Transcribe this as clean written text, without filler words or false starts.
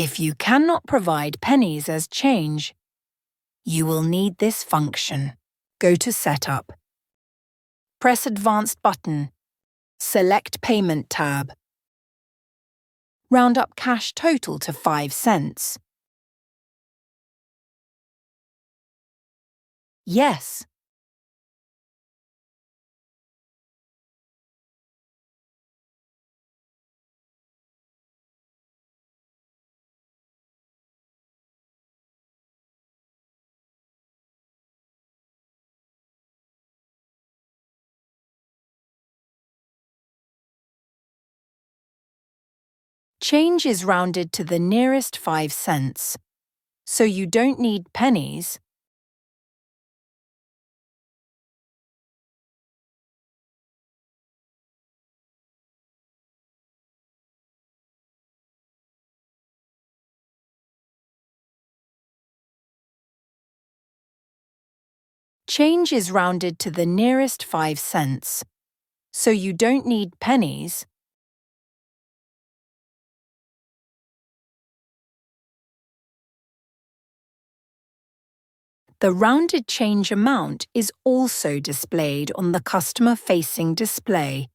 If you cannot provide pennies as change, you will need this function. Go to Setup. Press Advanced button. Select Payment tab. Round up cash total to 5 cents. Yes. Change is rounded to the nearest 5 cents, so you don't need pennies. Change is rounded to the nearest 5 cents, so you don't need pennies. The rounded change amount is also displayed on the customer-facing display.